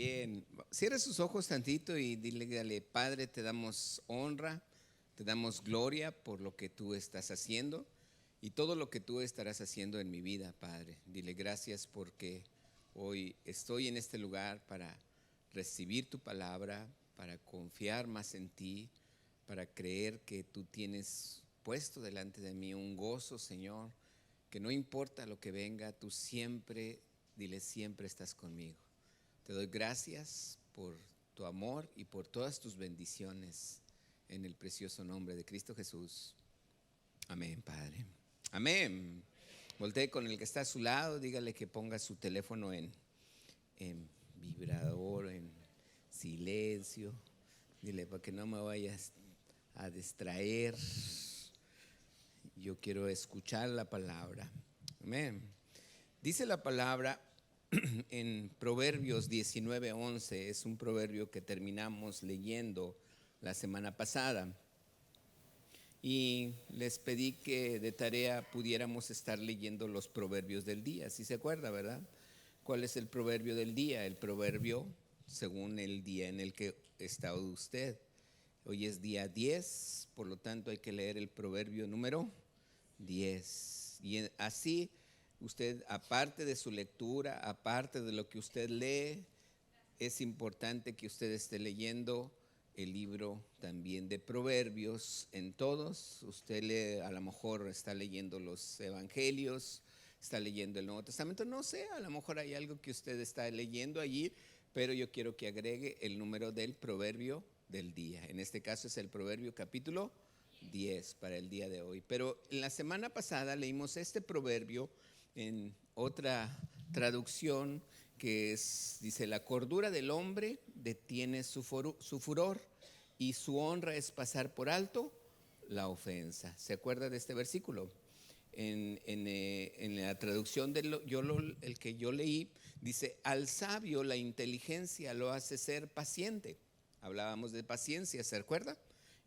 Bien, cierra sus ojos tantito y dile, Padre, te damos honra, te damos gloria por lo que tú estás haciendo y todo lo que tú estarás haciendo en mi vida, Padre. Dile gracias porque hoy estoy en este lugar para recibir tu palabra, para confiar más en ti, para creer que tú tienes puesto delante de mí un gozo, Señor, que no importa lo que venga, tú siempre, dile, siempre estás conmigo. Te doy gracias por tu amor y por todas tus bendiciones en el precioso nombre de Cristo Jesús. Amén, Padre. Amén. Voltee con el que está a su lado, dígale que ponga su teléfono en vibrador, en silencio. Dile para que no me vayas a distraer. Yo quiero escuchar la palabra. Amén. Dice la palabra en Proverbios 19:11, es un proverbio que terminamos leyendo la semana pasada. Y les pedí que de tarea pudiéramos estar leyendo los proverbios del día, si se acuerda, ¿verdad? ¿Cuál es el proverbio del día? El proverbio según el día en el que está usted. Hoy es día 10, por lo tanto hay que leer el proverbio número 10. Y así usted, aparte de su lectura, aparte de lo que usted lee, es importante que usted esté leyendo el libro también de Proverbios en todos. Usted lee, a lo mejor está leyendo los evangelios, está leyendo el Nuevo Testamento, no sé, a lo mejor hay algo que usted está leyendo allí, pero yo quiero que agregue el número del proverbio del día. En este caso es el proverbio capítulo 10 para el día de hoy. Pero en la semana pasada leímos este proverbio en otra traducción que dice, la cordura del hombre detiene su furor y su honra es pasar por alto la ofensa. ¿Se acuerda de este versículo? En la traducción el que yo leí, dice, al sabio la inteligencia lo hace ser paciente. Hablábamos de paciencia, ¿se acuerda?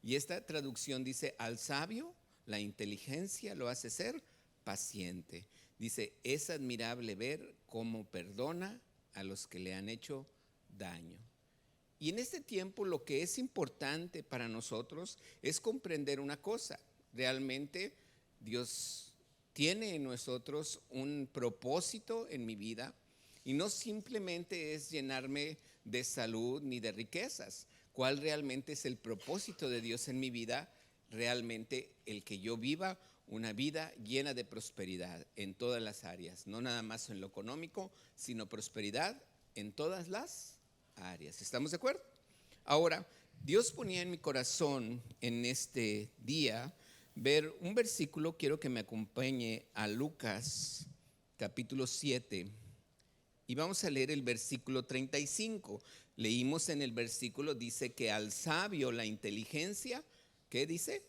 Y esta traducción dice, al sabio la inteligencia lo hace ser paciente. Dice, es admirable ver cómo perdona a los que le han hecho daño. Y en este tiempo lo que es importante para nosotros es comprender una cosa. Realmente Dios tiene en nosotros un propósito en mi vida y no simplemente es llenarme de salud ni de riquezas. ¿Cuál realmente es el propósito de Dios en mi vida? Realmente el que yo viva una vida llena de prosperidad en todas las áreas, no nada más en lo económico, sino prosperidad en todas las áreas. ¿Estamos de acuerdo? Ahora, Dios ponía en mi corazón en este día ver un versículo. Quiero que me acompañe a Lucas capítulo 7 y vamos a leer el versículo 35. Leímos en el versículo, dice que al sabio la inteligencia, ¿qué dice?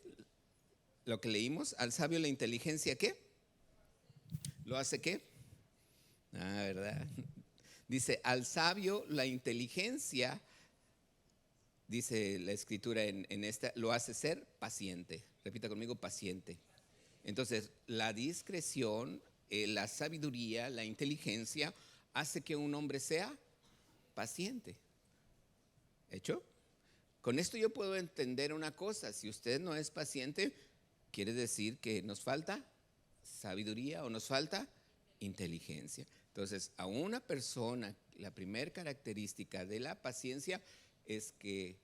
Lo que leímos, al sabio la inteligencia, ¿qué? ¿Lo hace qué? ¿Verdad? Dice, al sabio la inteligencia, dice la escritura en esta, lo hace ser paciente. Repita conmigo, paciente. Entonces, la discreción, la sabiduría, la inteligencia hace que un hombre sea paciente. ¿Hecho? Con esto yo puedo entender una cosa. Si usted no es paciente, quiere decir que nos falta sabiduría o nos falta inteligencia. Entonces, a una persona, la primera característica de la paciencia es que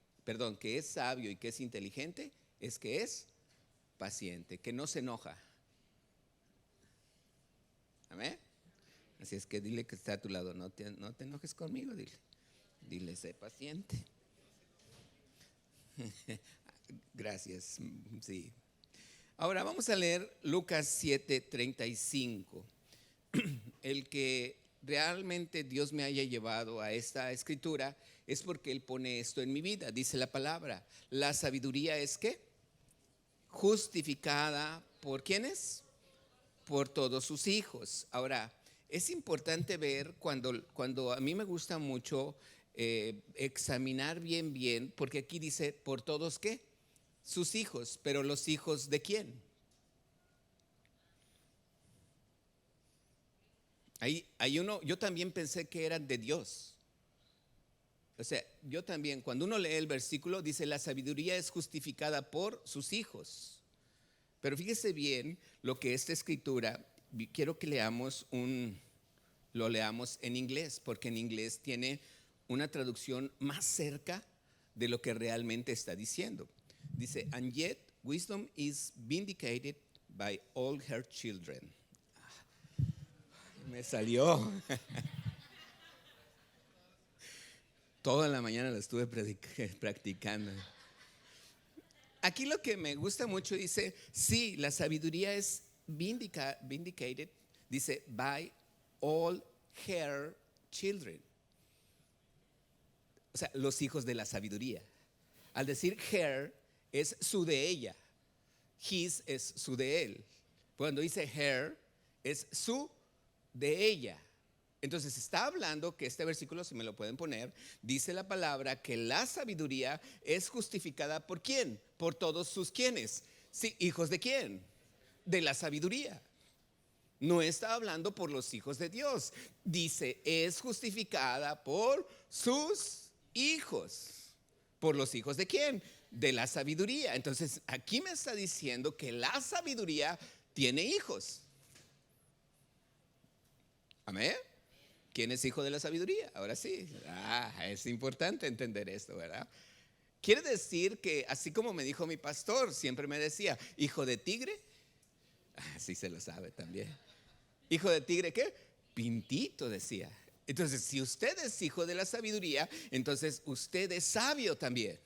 es sabio y que es inteligente, es que es paciente, que no se enoja. Amén. Así es que dile que está a tu lado, no te enojes conmigo, dile, sé paciente. Gracias, sí. Ahora vamos a leer Lucas 7:35. El que realmente Dios me haya llevado a esta escritura es porque Él pone esto en mi vida. Dice la palabra, la sabiduría es ¿qué? Justificada ¿por quiénes? Por todos sus hijos. Ahora, es importante ver cuando a mí me gusta mucho examinar bien, porque aquí dice, ¿por todos qué? Sus hijos, pero los hijos ¿de quién? Hay uno, yo también pensé que eran de Dios. O sea, yo también, cuando uno lee el versículo, dice, la sabiduría es justificada por sus hijos. Pero fíjese bien lo que esta escritura, quiero que lo leamos en inglés, porque en inglés tiene una traducción más cerca de lo que realmente está diciendo. Dice, and yet wisdom is vindicated by all her children. Me salió. Toda la mañana la estuve practicando. Aquí lo que me gusta mucho dice, sí, la sabiduría es vindicated, dice, by all her children. O sea, los hijos de la sabiduría. Al decir her, es su de ella. His es su de él. Cuando dice her, es su de ella. Entonces está hablando que este versículo, si me lo pueden poner, dice la palabra que la sabiduría es justificada ¿por quién? Por todos sus quienes. Sí, ¿hijos de quién? De la sabiduría. No está hablando por los hijos de Dios. Dice, es justificada por sus hijos. ¿Por los hijos de quién? De la sabiduría. Entonces aquí me está diciendo que la sabiduría tiene hijos. Amén. ¿Quién es hijo de la sabiduría? Ahora sí. Es importante entender esto, ¿verdad? Quiere decir que, así como me dijo mi pastor, siempre me decía, hijo de tigre. Sí se lo sabe también. Hijo de tigre, ¿qué? Pintito, decía. Entonces, si usted es hijo de la sabiduría, entonces usted es sabio también.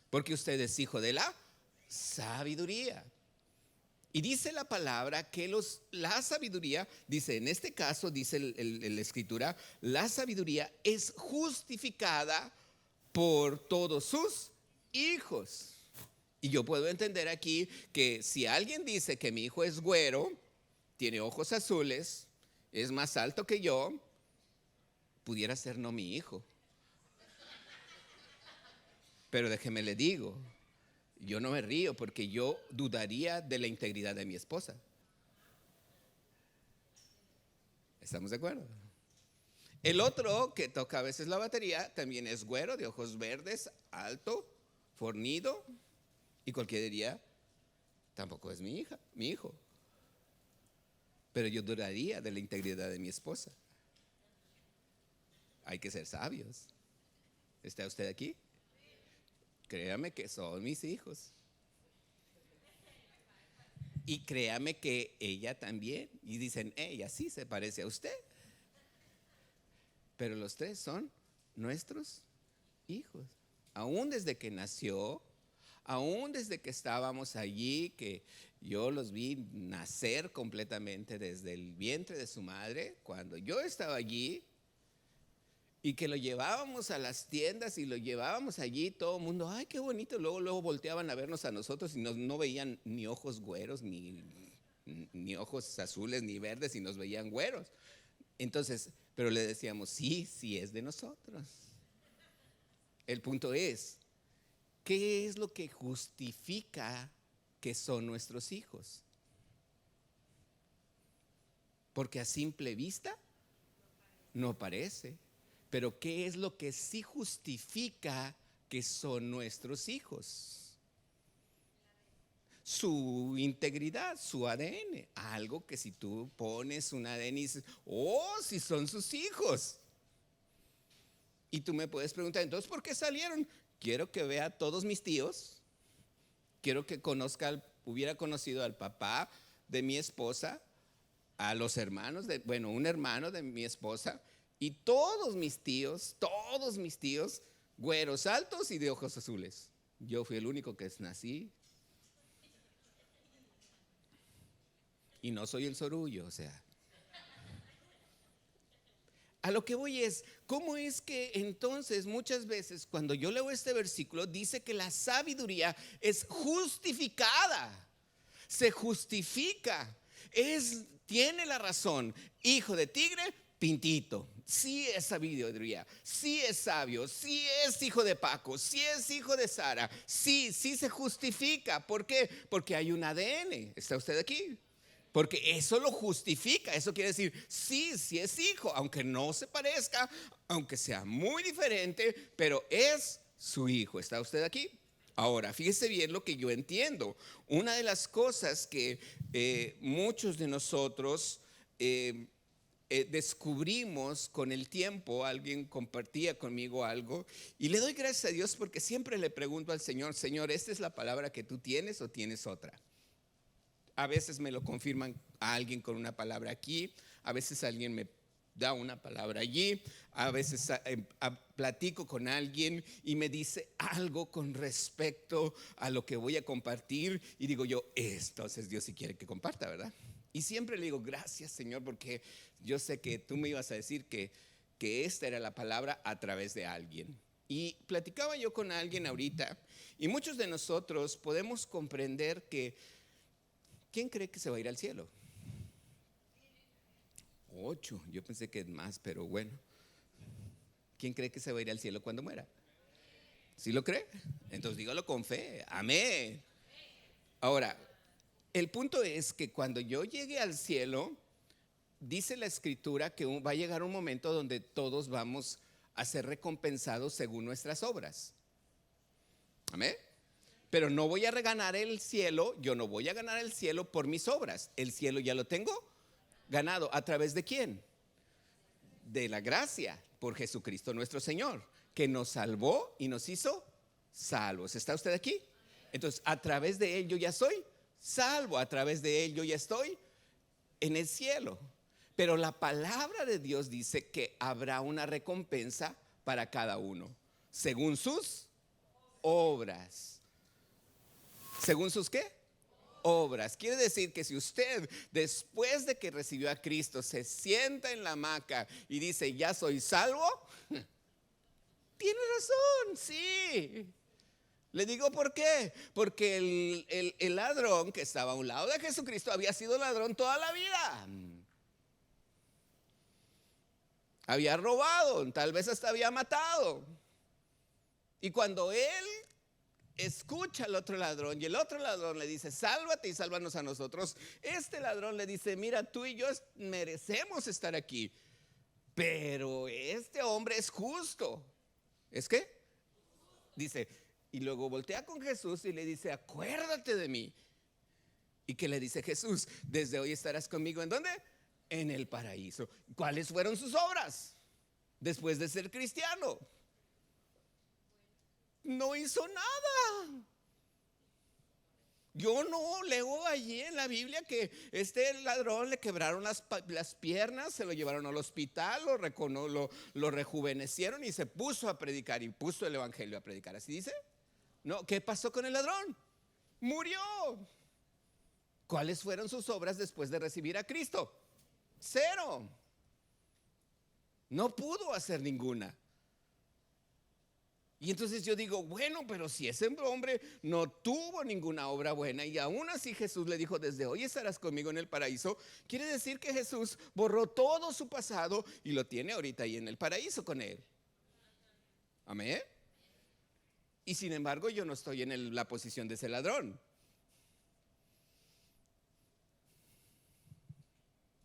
Porque usted es hijo de la sabiduría. Y dice la palabra que la sabiduría, dice en este caso, dice la escritura, la sabiduría es justificada por todos sus hijos. Y yo puedo entender aquí que si alguien dice que mi hijo es güero, tiene ojos azules, es más alto que yo, pudiera ser no mi hijo. Pero déjeme le digo, yo no me río porque yo dudaría de la integridad de mi esposa. ¿Estamos de acuerdo? El otro que toca a veces la batería también es güero, de ojos verdes, alto, fornido, y cualquiera diría, tampoco es mi hijo. Pero yo dudaría de la integridad de mi esposa. Hay que ser sabios. ¿Está usted aquí? Créame que son mis hijos. Y créame que ella también. Y dicen, ella sí se parece a usted. Pero los tres son nuestros hijos. Aún desde que nació, aún desde que estábamos allí, que yo los vi nacer completamente desde el vientre de su madre, cuando yo estaba allí, y que lo llevábamos a las tiendas y lo llevábamos allí, todo el mundo, ay, qué bonito. Luego volteaban a vernos a nosotros y no veían ni ojos güeros, ni ojos azules, ni verdes, y nos veían güeros. Entonces, pero le decíamos, sí es de nosotros. El punto es, ¿qué es lo que justifica que son nuestros hijos? Porque a simple vista no parece. Pero ¿qué es lo que sí justifica que son nuestros hijos? Su integridad, su ADN. Algo que si tú pones un ADN y dices, oh, si son sus hijos. Y tú me puedes preguntar, entonces, ¿por qué salieron? Quiero que vea a todos mis tíos. Quiero que hubiera conocido al papá de mi esposa, a los hermanos, un hermano de mi esposa. Y todos mis tíos, güeros altos y de ojos azules. Yo fui el único que nací. Y no soy el sorullo, o sea. A lo que voy es, ¿cómo es que entonces muchas veces cuando yo leo este versículo dice que la sabiduría es justificada? Se justifica, tiene la razón. Hijo de tigre, pintito. Sí es sabiduría, sí es sabio, sí es hijo de Paco, sí es hijo de Sara, sí se justifica. ¿Por qué? Porque hay un ADN. ¿Está usted aquí? Porque eso lo justifica. Eso quiere decir, sí es hijo, aunque no se parezca, aunque sea muy diferente, pero es su hijo. ¿Está usted aquí? Ahora, fíjese bien lo que yo entiendo. Una de las cosas que muchos de nosotros descubrimos con el tiempo, alguien compartía conmigo algo, y le doy gracias a Dios porque siempre le pregunto al Señor: Señor, ¿esta es la palabra que tú tienes o tienes otra? A veces me lo confirman a alguien con una palabra aquí, a veces alguien me da una palabra allí, a veces platico con alguien y me dice algo con respecto a lo que voy a compartir, y digo yo, entonces Dios sí quiere que comparta, ¿verdad? Y siempre le digo, gracias Señor, porque yo sé que tú me ibas a decir que esta era la palabra a través de alguien. Y platicaba yo con alguien ahorita, y muchos de nosotros podemos comprender que, ¿quién cree que se va a ir al cielo? 8, yo pensé que es más, pero bueno. ¿Quién cree que se va a ir al cielo cuando muera? ¿Sí lo cree? Entonces dígalo con fe, amén. Ahora, el punto es que cuando yo llegue al cielo, dice la escritura que va a llegar un momento donde todos vamos a ser recompensados según nuestras obras. Amén. Pero no voy a ganar el cielo, yo no voy a ganar el cielo por mis obras. El cielo ya lo tengo ganado. ¿A través de quién? De la gracia, por Jesucristo nuestro Señor, que nos salvó y nos hizo salvos. ¿Está usted aquí? Entonces, a través de Él yo ya soy salvo, a través de Él yo ya estoy en el cielo. Pero la palabra de Dios dice que habrá una recompensa para cada uno, según sus obras. ¿Según sus qué? Obras. Quiere decir que si usted, después de que recibió a Cristo, se sienta en la hamaca y dice, ya soy salvo, tiene razón, sí. Le digo por qué. Porque el ladrón que estaba a un lado de Jesucristo había sido ladrón toda la vida. Había robado, tal vez hasta había matado. Y cuando él escucha al otro ladrón y el otro ladrón le dice, sálvate y sálvanos a nosotros, este ladrón le dice, mira, tú y yo merecemos estar aquí, pero este hombre es justo. ¿Es qué? Dice, y luego voltea con Jesús y le dice, acuérdate de mí. ¿Y qué le dice Jesús? Desde hoy estarás conmigo, ¿en dónde? En el paraíso. ¿Cuáles fueron sus obras después de ser cristiano? No hizo nada. Yo no leo allí en la Biblia que este ladrón le quebraron las piernas, se lo llevaron al hospital, lo rejuvenecieron y se puso a predicar y puso el evangelio a predicar. ¿Así dice? No, ¿qué pasó con el ladrón? Murió. ¿Cuáles fueron sus obras después de recibir a Cristo? 0. No pudo hacer ninguna. Y entonces yo digo, bueno, pero si ese hombre no tuvo ninguna obra buena y aún así Jesús le dijo, desde hoy estarás conmigo en el paraíso, quiere decir que Jesús borró todo su pasado y lo tiene ahorita ahí en el paraíso con él. Amén. Y sin embargo yo no estoy en la posición de ese ladrón.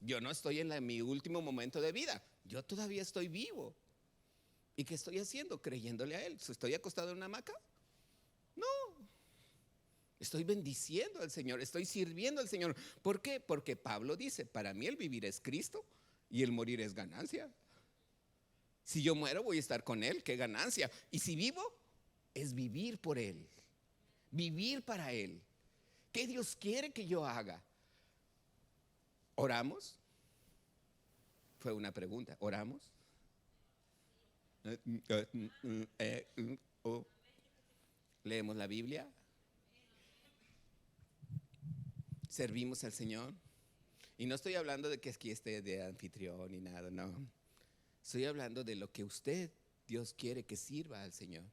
Yo no estoy en mi último momento de vida. Yo todavía estoy vivo. ¿Y qué estoy haciendo? Creyéndole a Él. ¿Estoy acostado en una hamaca? No. Estoy bendiciendo al Señor, estoy sirviendo al Señor. ¿Por qué? Porque Pablo dice, para mí el vivir es Cristo y el morir es ganancia. Si yo muero voy a estar con Él, qué ganancia. Y si vivo, es vivir por Él, vivir para Él. ¿Qué Dios quiere que yo haga? ¿Oramos? Fue una pregunta. ¿Oramos? ¿Leemos la Biblia? ¿Servimos al Señor? Y no estoy hablando de que aquí esté de anfitrión ni nada, no. Estoy hablando de lo que usted, Dios quiere que sirva al Señor.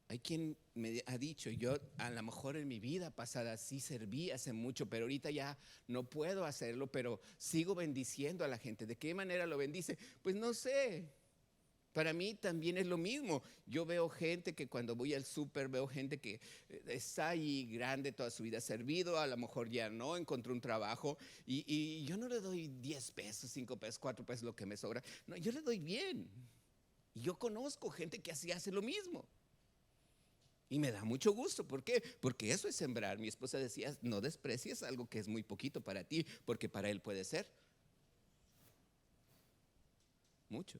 Hay quien me ha dicho, yo a lo mejor en mi vida pasada sí serví hace mucho, pero ahorita ya no puedo hacerlo, pero sigo bendiciendo a la gente. ¿De qué manera lo bendice? Pues no sé. Para mí también es lo mismo. Yo veo gente que cuando voy al súper, veo gente que está ahí grande, toda su vida servido, a lo mejor ya no, encontró un trabajo y yo no le doy 10 pesos, 5 pesos, 4 pesos, lo que me sobra. No, yo le doy bien. Y yo conozco gente que así hace lo mismo. Y me da mucho gusto. ¿Por qué? Porque eso es sembrar. Mi esposa decía, no desprecies algo que es muy poquito para ti, porque para él puede ser mucho.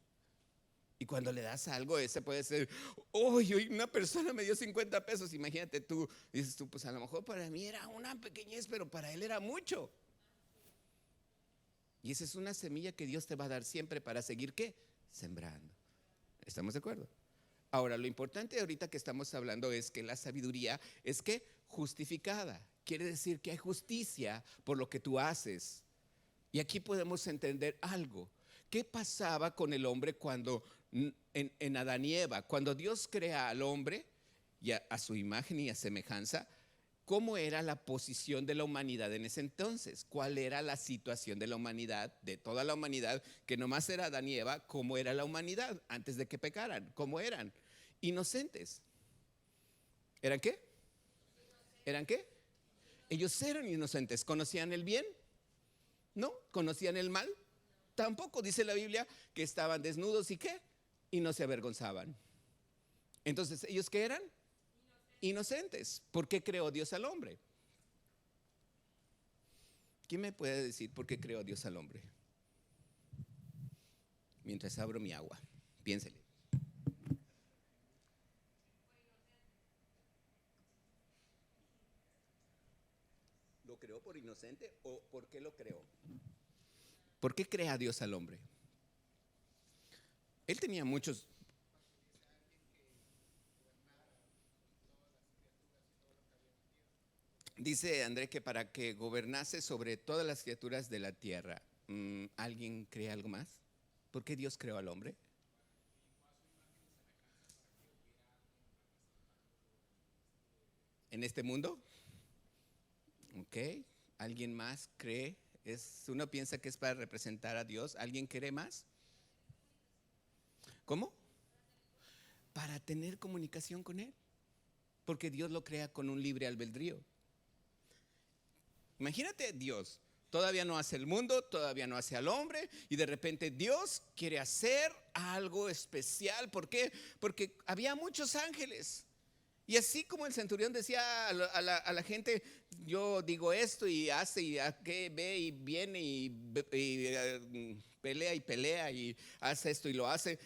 Y cuando le das algo, ese puede ser, hoy una persona me dio 50 pesos. Imagínate tú, dices tú, pues a lo mejor para mí era una pequeñez, pero para él era mucho. Y esa es una semilla que Dios te va a dar siempre para seguir, ¿qué? Sembrando. ¿Estamos de acuerdo? Ahora, lo importante ahorita que estamos hablando es que la sabiduría es que justificada. Quiere decir que hay justicia por lo que tú haces. Y aquí podemos entender algo. ¿Qué pasaba con el hombre cuando en Adán y Eva? Cuando Dios crea al hombre y a su imagen y a semejanza, ¿cómo era la posición de la humanidad en ese entonces? ¿Cuál era la situación de la humanidad, de toda la humanidad, que nomás era Adán y Eva? ¿Cómo era la humanidad antes de que pecaran? ¿Cómo eran? Inocentes. ¿Eran qué? ¿Eran qué? Ellos eran inocentes. ¿Conocían el bien? ¿No? ¿Conocían el mal? Tampoco. Dice la Biblia que estaban desnudos y qué, y no se avergonzaban. Entonces, ¿ellos qué eran? Inocentes. ¿Por qué creó Dios al hombre? ¿Quién me puede decir por qué creó Dios al hombre? Mientras abro mi agua, piénsele. ¿Lo creó por inocente o por qué lo creó? ¿Por qué crea Dios al hombre? Él tenía muchos. Dice André que para que gobernase sobre todas las criaturas de la tierra. ¿Alguien cree algo más? ¿Por qué Dios creó al hombre? ¿En este mundo? Ok. ¿Alguien más cree? Uno piensa que es para representar a Dios. ¿Alguien cree más? ¿Cómo? Para tener comunicación con Él. Porque Dios lo crea con un libre albedrío. Imagínate Dios, todavía no hace el mundo, todavía no hace al hombre y de repente Dios quiere hacer algo especial. ¿Por qué? Porque había muchos ángeles. Y así como el centurión decía a la gente, yo digo esto y hace y a qué ve y viene y pelea y hace esto y lo hace.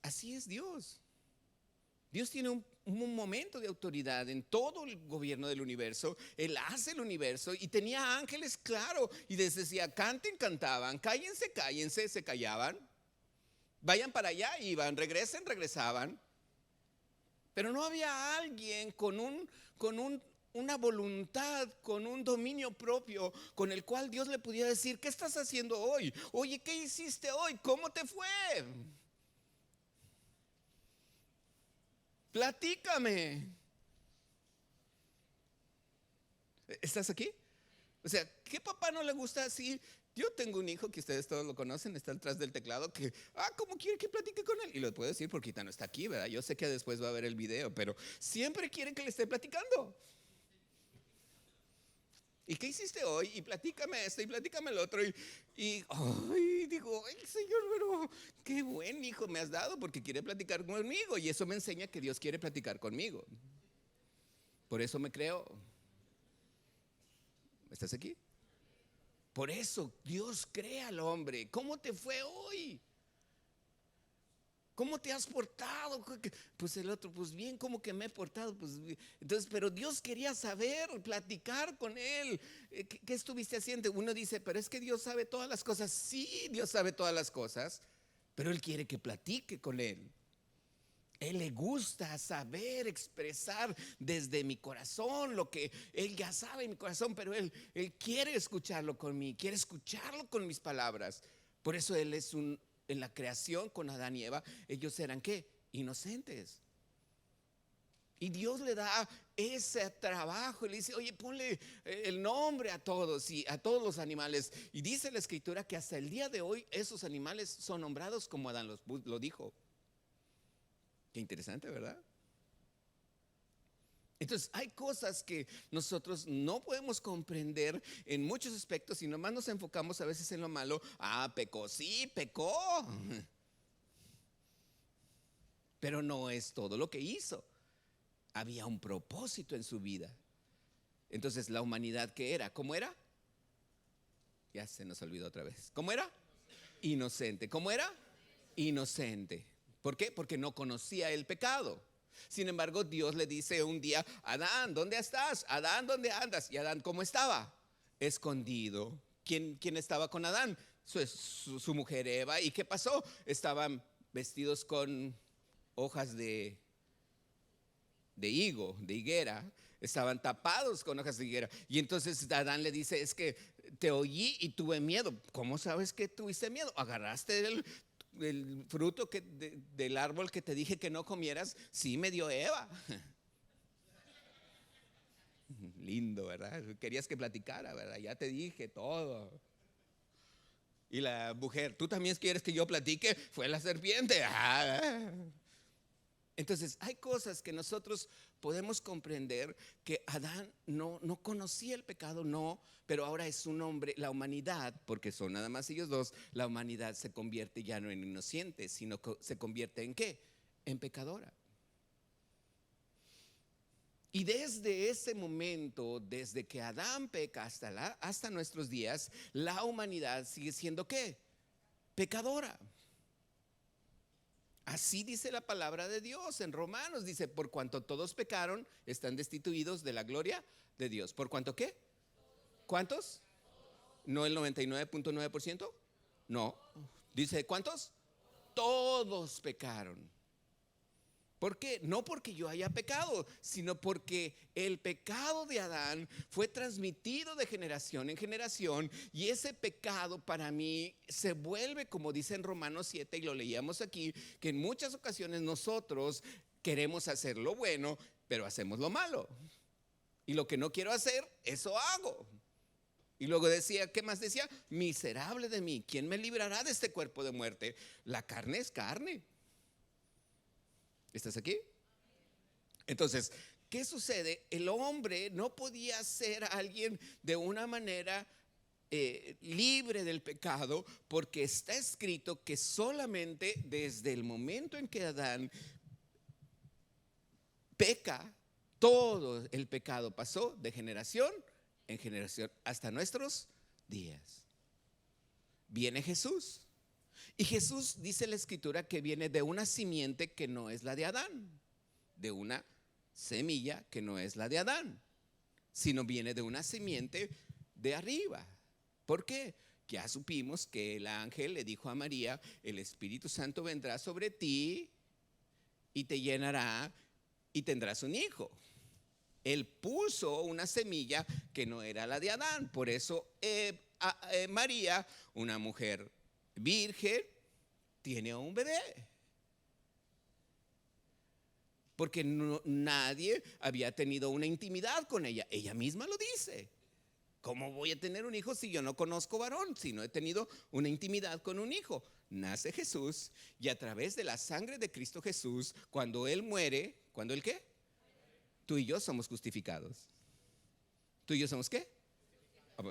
Así es Dios. Dios tiene un momento de autoridad en todo el gobierno del universo. Él hace el universo y tenía ángeles, claro. Y les decía, canten, cantaban, cállense, cállense, se callaban. Vayan para allá, iban, regresen, regresaban. Pero no había alguien una voluntad, con un dominio propio, con el cual Dios le pudiera decir, ¿qué estás haciendo hoy? Oye, ¿qué hiciste hoy? ¿Cómo te fue? Platícame. ¿Estás aquí? O sea, ¿qué papá no le gusta así? Yo tengo un hijo que ustedes todos lo conocen, está atrás del teclado, que, ¿cómo quiere que platique con él? Y lo puedo decir porque ahorita no está aquí, ¿verdad? Yo sé que después va a ver el video, pero siempre quiere que le esté platicando. ¿Y qué hiciste hoy? Y platícame esto y platícame el otro. Digo, ay, Señor, pero qué buen hijo me has dado porque quiere platicar conmigo. Y eso me enseña que Dios quiere platicar conmigo. Por eso me creo. ¿Estás aquí? Por eso Dios crea al hombre. ¿Cómo te fue hoy? ¿Cómo te has portado? Pues el otro, pues bien, ¿cómo que me he portado? Pues entonces, pero Dios quería saber, platicar con él. ¿Qué estuviste haciendo? Uno dice, pero es que Dios sabe todas las cosas. Sí, Dios sabe todas las cosas, pero Él quiere que platique con él. Él le gusta saber, expresar desde mi corazón lo que Él ya sabe en mi corazón, pero Él quiere escucharlo conmigo, quiere escucharlo con mis palabras. Por eso Él es en la creación con Adán y Eva, ellos eran ¿qué? Inocentes. Y Dios le da ese trabajo y le dice, oye, ponle el nombre a todos y a todos los animales. Y dice la escritura que hasta el día de hoy esos animales son nombrados como Adán lo dijo. Qué interesante, ¿verdad? Entonces hay cosas que nosotros no podemos comprender en muchos aspectos y nomás nos enfocamos a veces en lo malo. Ah, pecó, sí, pecó. Pero no es todo lo que hizo. Había un propósito en su vida. Entonces la humanidad, ¿qué era? ¿Cómo era? Ya se nos olvidó otra vez. ¿Cómo era? Inocente. ¿Cómo era? Inocente. ¿Por qué? Porque no conocía el pecado. Sin embargo, Dios le dice un día: Adán, ¿dónde estás? Adán, ¿dónde andas? Y Adán, ¿cómo estaba? Escondido. ¿Quién estaba con Adán? Su mujer Eva. ¿Y qué pasó? Estaban vestidos con hojas de higo, de higuera. Estaban tapados con hojas de higuera. Y entonces Adán le dice: es que te oí y tuve miedo. ¿Cómo sabes que tuviste miedo? Agarraste el fruto del árbol que te dije que no comieras. Sí, me dio Eva. Lindo, ¿verdad? Querías que platicara, ¿verdad? Ya te dije todo. Y la mujer: ¿tú también quieres que yo platique? Fue la serpiente. Entonces hay cosas que nosotros podemos comprender, que Adán no conocía el pecado, no, pero ahora es un hombre. La humanidad, porque son nada más ellos dos, la humanidad se convierte ya no en inocente, sino que se convierte en ¿qué? En pecadora. Y desde ese momento, desde que Adán peca hasta nuestros días, la humanidad sigue siendo ¿qué? Pecadora. Así dice la palabra de Dios en Romanos. Dice: por cuanto todos pecaron, están destituidos de la gloria de Dios. ¿Por cuanto qué? ¿Cuántos? ¿No el 99.9%? No. Dice: ¿cuántos? Todos pecaron. ¿Por qué? No porque yo haya pecado, sino porque el pecado de Adán fue transmitido de generación en generación, y ese pecado para mí se vuelve, como dice en Romanos 7, y lo leíamos aquí, que en muchas ocasiones nosotros queremos hacer lo bueno, pero hacemos lo malo. Y lo que no quiero hacer, eso hago. Y luego decía, ¿qué más decía? Miserable de mí, ¿quién me librará de este cuerpo de muerte? La carne es carne. ¿Estás aquí? Entonces, ¿qué sucede? El hombre no podía ser alguien de una manera libre del pecado, porque está escrito que solamente desde el momento en que Adán peca, todo el pecado pasó de generación en generación hasta nuestros días. Viene Jesús. Y Jesús, dice la escritura, que viene de una simiente que no es la de Adán, de una semilla que no es la de Adán, sino viene de una simiente de arriba. ¿Por qué? Ya supimos que el ángel le dijo a María: el Espíritu Santo vendrá sobre ti y te llenará y tendrás un hijo. Él puso una semilla que no era la de Adán. Por eso María, una mujer virgen, tiene un bebé, porque nadie había tenido una intimidad con ella. Ella misma lo dice: ¿cómo voy a tener un hijo si yo no conozco varón? Si no he tenido una intimidad con un hijo. Nace Jesús, y a través de la sangre de Cristo Jesús, cuando Él muere, ¿cuándo Él qué? Tú y yo somos justificados. ¿Tú y yo somos qué?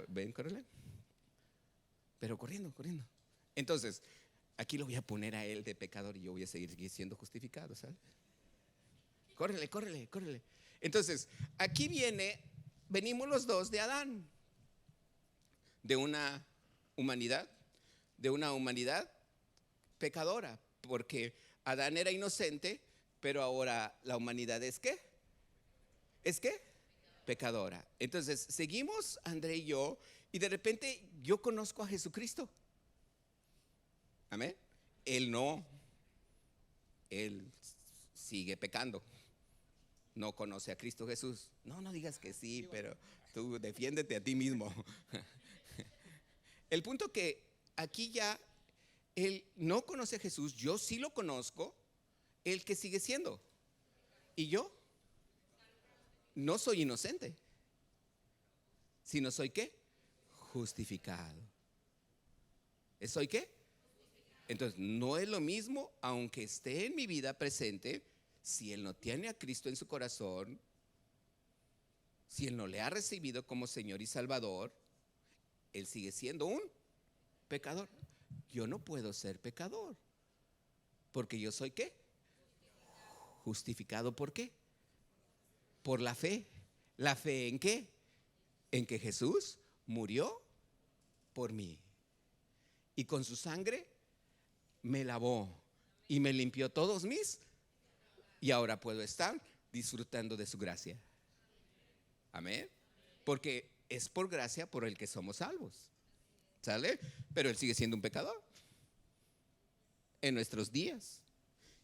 Ven, córrele. Pero corriendo. Entonces, aquí lo voy a poner a él de pecador y yo voy a seguir siendo justificado, ¿sabes? Córrele. Entonces, aquí venimos los dos de Adán, de una humanidad pecadora, porque Adán era inocente, pero ahora la humanidad ¿es qué? ¿Es qué? Pecadora. Entonces, seguimos André y yo, y de repente yo conozco a Jesucristo. Amén. Él no. Él sigue pecando. No conoce a Cristo Jesús. No digas que sí, pero tú defiéndete a ti mismo. El punto que aquí ya él no conoce a Jesús, yo sí lo conozco. ¿Él qué sigue siendo? ¿Y yo? No soy inocente, sino soy ¿qué? Justificado. ¿Soy qué? Entonces no es lo mismo, aunque esté en mi vida presente, si él no tiene a Cristo en su corazón, si él no le ha recibido como Señor y Salvador, él sigue siendo un pecador. Yo no puedo ser pecador, porque yo soy ¿qué? Justificado. ¿Por qué? Por la fe. ¿La fe en qué? En que Jesús murió por mí y con su sangre me lavó y me limpió todos mis, y ahora puedo estar disfrutando de su gracia. Amén. Porque es por gracia por el que somos salvos. ¿Sale? Pero él sigue siendo un pecador en nuestros días.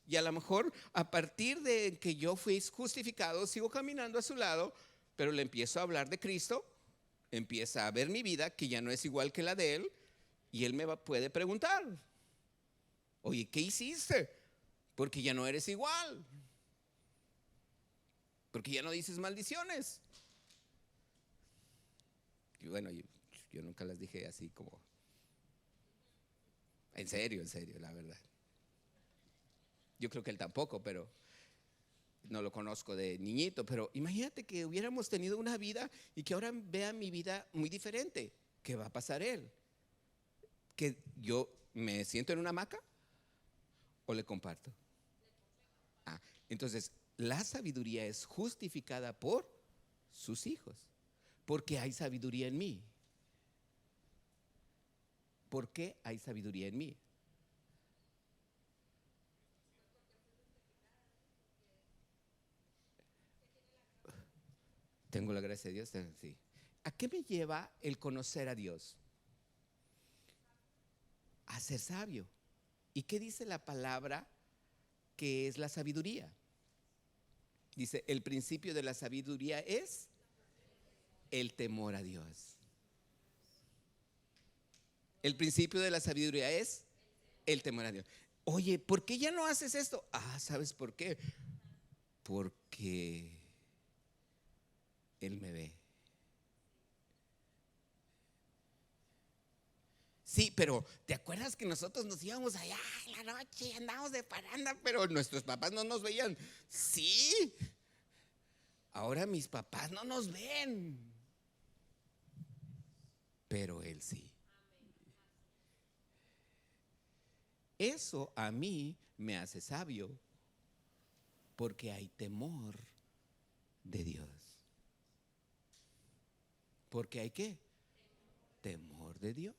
Y a lo mejor a partir de que yo fui justificado, sigo caminando a su lado, pero le empiezo a hablar de Cristo, empieza a ver mi vida que ya no es igual que la de él, y él puede preguntar: oye, ¿qué hiciste? Porque ya no eres igual, porque ya no dices maldiciones. Y bueno, yo nunca las dije así como en serio, la verdad. Yo creo que él tampoco, pero no lo conozco de niñito. Pero imagínate que hubiéramos tenido una vida y que ahora vea mi vida muy diferente. ¿Qué va a pasar él? ¿Que yo me siento en una hamaca o le comparto? Entonces la sabiduría es justificada por sus hijos, porque hay sabiduría en mí. ¿Por qué hay sabiduría en mí? Tengo la gracia de Dios, sí. ¿A qué me lleva el conocer a Dios? A ser sabio. ¿Y qué dice la palabra que es la sabiduría? Dice, el principio de la sabiduría es el temor a Dios. El principio de la sabiduría es el temor a Dios. Oye, ¿por qué ya no haces esto? ¿Sabes por qué? Porque Él me ve. Sí, pero ¿te acuerdas que nosotros nos íbamos allá en la noche y andábamos de parranda, pero nuestros papás no nos veían? Sí, ahora mis papás no nos ven, pero Él sí. Eso a mí me hace sabio, porque hay temor de Dios. ¿Porque hay qué? Temor de Dios.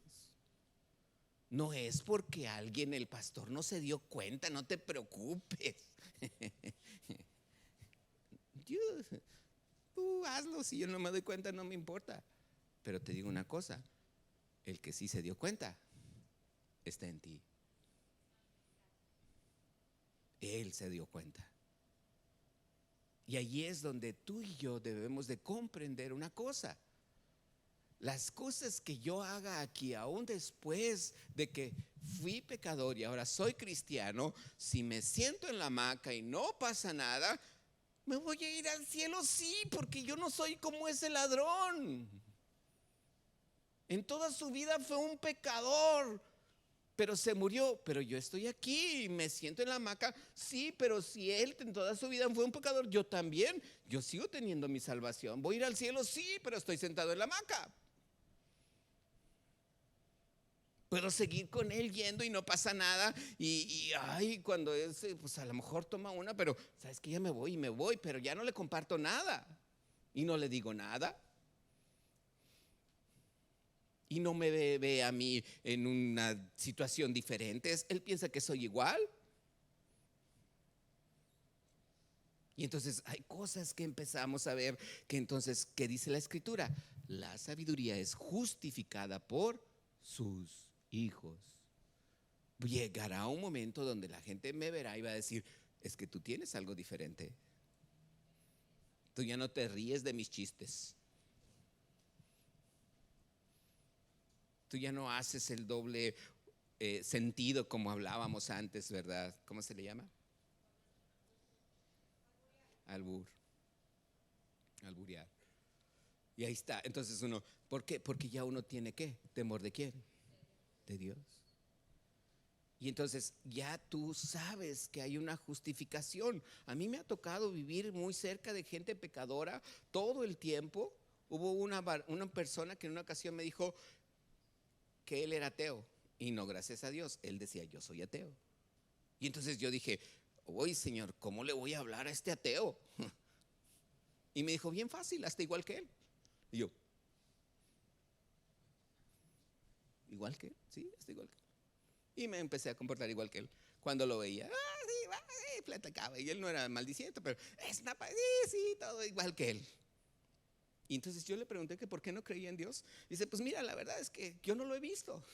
No es porque alguien, el pastor, no se dio cuenta, no te preocupes. Dios, tú hazlo, si yo no me doy cuenta no me importa. Pero te digo una cosa, el que sí se dio cuenta está en ti. Él se dio cuenta. Y allí es donde tú y yo debemos de comprender una cosa. Las cosas que yo haga aquí, aún después de que fui pecador y ahora soy cristiano, si me siento en la hamaca y no pasa nada, me voy a ir al cielo, sí, porque yo no soy como ese ladrón. En toda su vida fue un pecador, pero se murió. Pero yo estoy aquí y me siento en la hamaca, sí, pero si él en toda su vida fue un pecador, yo también. Yo sigo teniendo mi salvación. Voy a ir al cielo, sí, pero estoy sentado en la hamaca. Puedo seguir con él yendo y no pasa nada. Cuando es, pues a lo mejor toma una, pero sabes que ya me voy y me voy, pero ya no le comparto nada y no le digo nada. Y no me ve a mí en una situación diferente. Él piensa que soy igual. Y entonces hay cosas que empezamos a ver que entonces, ¿qué dice la Escritura? La sabiduría es justificada por sus hijos. Llegará un momento donde la gente me verá y va a decir: es que tú tienes algo diferente. Tú ya no te ríes de mis chistes. Tú ya no haces el doble sentido como hablábamos antes, ¿verdad? ¿Cómo se le llama? Albur. Alburear. Y ahí está. Entonces uno, ¿por qué? Porque ya uno tiene ¿qué? ¿Temor de quién? De Dios. Y entonces ya tú sabes que hay una justificación. A mí me ha tocado vivir muy cerca de gente pecadora todo el tiempo. Hubo una persona que en una ocasión me dijo que él era ateo. Y no, gracias a Dios, él decía, yo soy ateo. Y entonces yo dije, oye Señor, ¿cómo le voy a hablar a este ateo? Y me dijo, bien fácil, hasta igual que él. Y yo, igual que él, sí, hasta igual que él. Y me empecé a comportar igual que él. Cuando lo veía, sí, platicaba. Y él no era maldiciente, pero sí, todo igual que él. Y entonces yo le pregunté que por qué no creía en Dios. Y dice, pues mira, la verdad es que yo no lo he visto.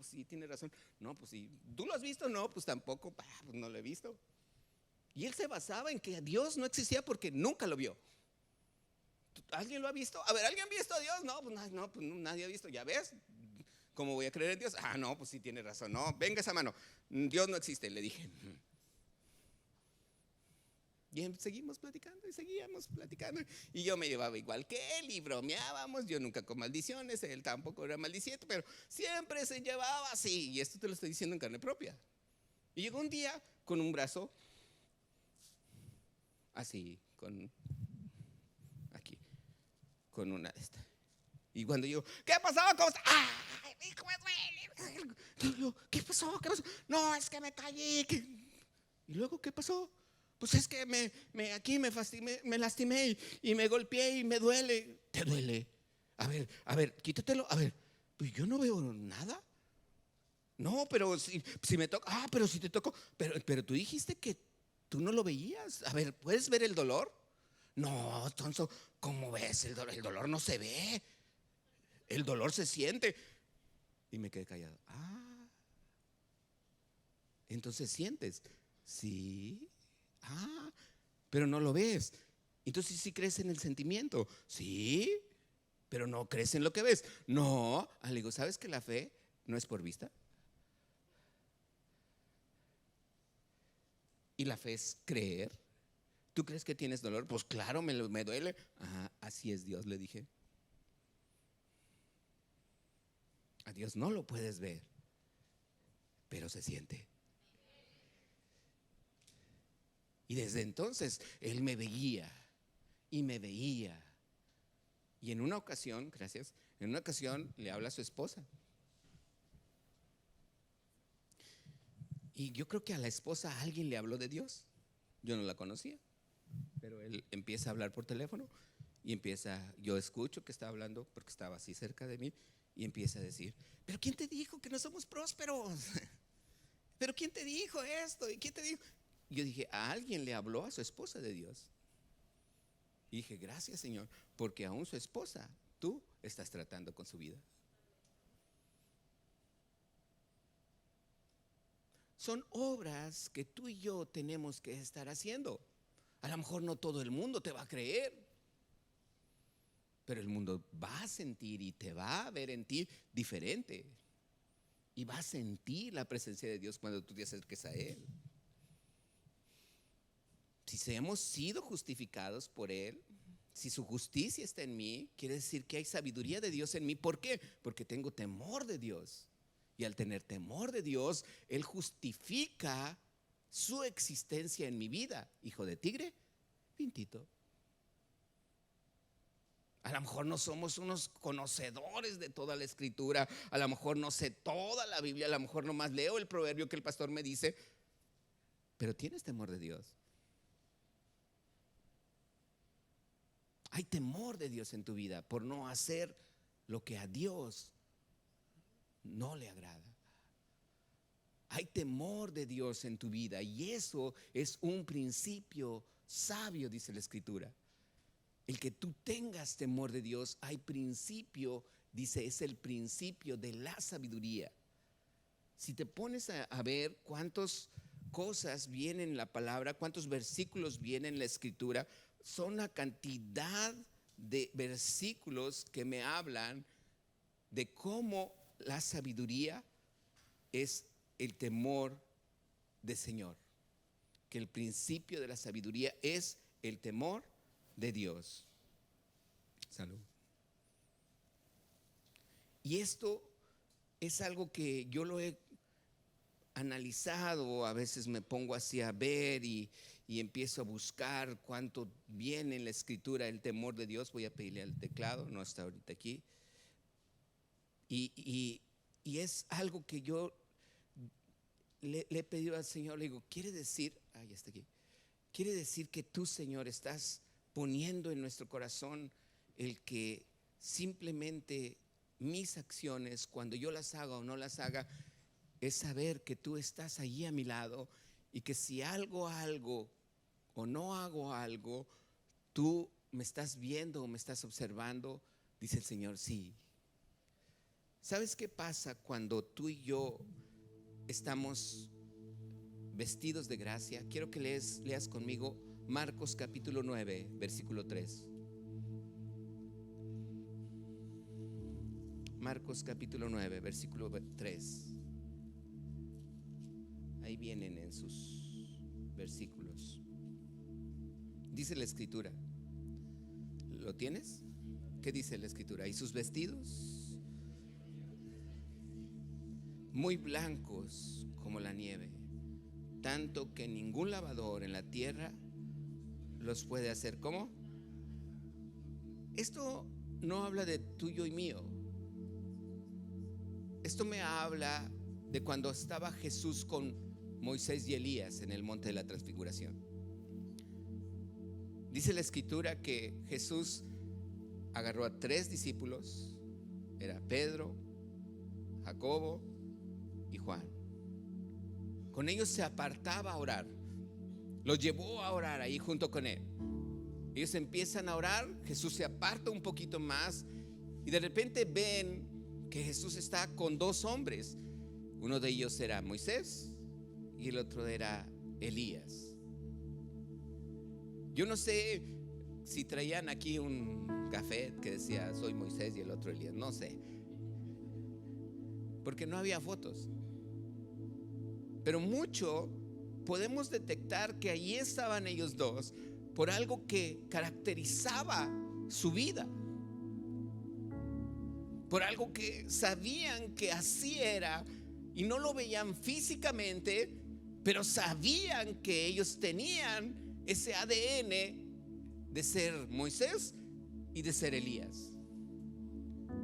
Sí, tiene razón. No, pues si tú lo has visto, no, pues tampoco, pues no lo he visto. Y él se basaba en que Dios no existía porque nunca lo vio. ¿Alguien lo ha visto? A ver, ¿alguien ha visto a Dios? No, pues nadie ha visto. ¿Ya ves? ¿Cómo voy a creer en Dios? No, pues sí tiene razón. No, venga esa mano. Dios no existe, le dije. Y seguimos platicando y seguíamos platicando. Y yo me llevaba igual que él y bromeábamos. Yo nunca con maldiciones, él tampoco era maldiciente, pero siempre se llevaba así. Y esto te lo estoy diciendo en carne propia. Y llegó un día con un brazo así, aquí, con una de estas. Y cuando yo, ¿qué pasó? ¿Cómo está? ¡Ay, hijo, me duele! ¿Qué pasó? ¿Qué pasó? No, es que me caí. ¿Y luego qué pasó? Pues es que aquí me lastimé y me golpeé y me duele. ¿Te duele? A ver, quítatelo. A ver, pues yo no veo nada. No, pero si me toca. Pero si te tocó. Pero tú dijiste que tú no lo veías. A ver, ¿puedes ver el dolor? No, Tonso, ¿cómo ves el dolor? El dolor no se ve. El dolor se siente. Y me quedé callado. Entonces sientes. Sí. Pero no lo ves. Entonces sí crees en el sentimiento. Sí, pero no crees en lo que ves. No. Le digo, ¿sabes que la fe no es por vista? Y la fe es creer. ¿Tú crees que tienes dolor? Pues claro, me duele. Así es Dios, le dije. A Dios no lo puedes ver, pero se siente. Y desde entonces Él me veía y me veía. Y en una ocasión, gracias, en una ocasión le habla a su esposa. Y yo creo que a la esposa alguien le habló de Dios. Yo no la conocía, pero él empieza a hablar por teléfono y yo escucho que está hablando porque estaba así cerca de mí y empieza a decir, pero ¿quién te dijo que no somos prósperos? ¿Pero quién te dijo esto? ¿Y quién te dijo? Yo dije, a alguien le habló a su esposa de Dios. Y dije, gracias Señor, porque aún su esposa, tú estás tratando con su vida. Son obras que tú y yo tenemos que estar haciendo. A lo mejor no todo el mundo te va a creer, pero el mundo va a sentir y te va a ver en ti diferente. Y va a sentir la presencia de Dios cuando tú te acerques a Él. Si hemos sido justificados por Él, si su justicia está en mí, quiere decir que hay sabiduría de Dios en mí. ¿Por qué? Porque tengo temor de Dios. Y al tener temor de Dios, Él justifica su existencia en mi vida. Hijo de tigre, pintito. A lo mejor no somos unos conocedores de toda la escritura. A lo mejor no sé toda la Biblia. A lo mejor nomás leo el proverbio que el pastor me dice. Pero tienes temor de Dios. Hay temor de Dios en tu vida por no hacer lo que a Dios no le agrada. Hay temor de Dios en tu vida y eso es un principio sabio, dice la escritura. El que tú tengas temor de Dios, hay principio, dice, es el principio de la sabiduría. Si te pones a ver cuántas cosas vienen en la palabra, cuántos versículos vienen en la escritura, son una cantidad de versículos que me hablan de cómo la sabiduría es el temor del Señor. Que el principio de la sabiduría es el temor de Dios. Salud. Y esto es algo que yo lo he analizado, a veces me pongo así a ver y empiezo a buscar cuánto viene en la escritura el temor de Dios. Voy a pedirle al teclado, no está ahorita aquí. Y es algo que yo le he pedido al Señor. Le digo, quiere decir, ya está aquí. Quiere decir que tú, Señor, estás poniendo en nuestro corazón el que simplemente mis acciones, cuando yo las haga o no las haga, es saber que tú estás allí a mi lado, y que si hago algo o no hago algo, tú me estás viendo o me estás observando. Dice el Señor, sí. ¿Sabes qué pasa cuando tú y yo estamos vestidos de gracia? Quiero que leas conmigo Marcos capítulo 9, versículo 3. Marcos capítulo 9, versículo 3. Ahí vienen en sus versículos. Dice la escritura. ¿Lo tienes? ¿Qué dice la escritura? Y sus vestidos muy blancos como la nieve, tanto que ningún lavador en la tierra los puede hacer. ¿Cómo? Esto no habla de tuyo y mío. Esto me habla de cuando estaba Jesús con Moisés y Elías en el monte de la transfiguración. Dice la escritura que Jesús agarró a 3 discípulos. Era Pedro, Jacobo y Juan. Con ellos se apartaba a orar. Los llevó a orar ahí junto con él. Ellos empiezan a orar. Jesús se aparta un poquito más y de repente ven que Jesús está con 2 hombres. Uno de ellos era Moisés y el otro era Elías. Yo no sé si traían aquí un café que decía soy Moisés y el otro Elías, no sé, porque no había fotos. Pero mucho podemos detectar que allí estaban ellos 2 por algo que caracterizaba su vida, por algo que sabían que así era, y no lo veían físicamente, pero sabían que ellos tenían ese ADN de ser Moisés y de ser Elías.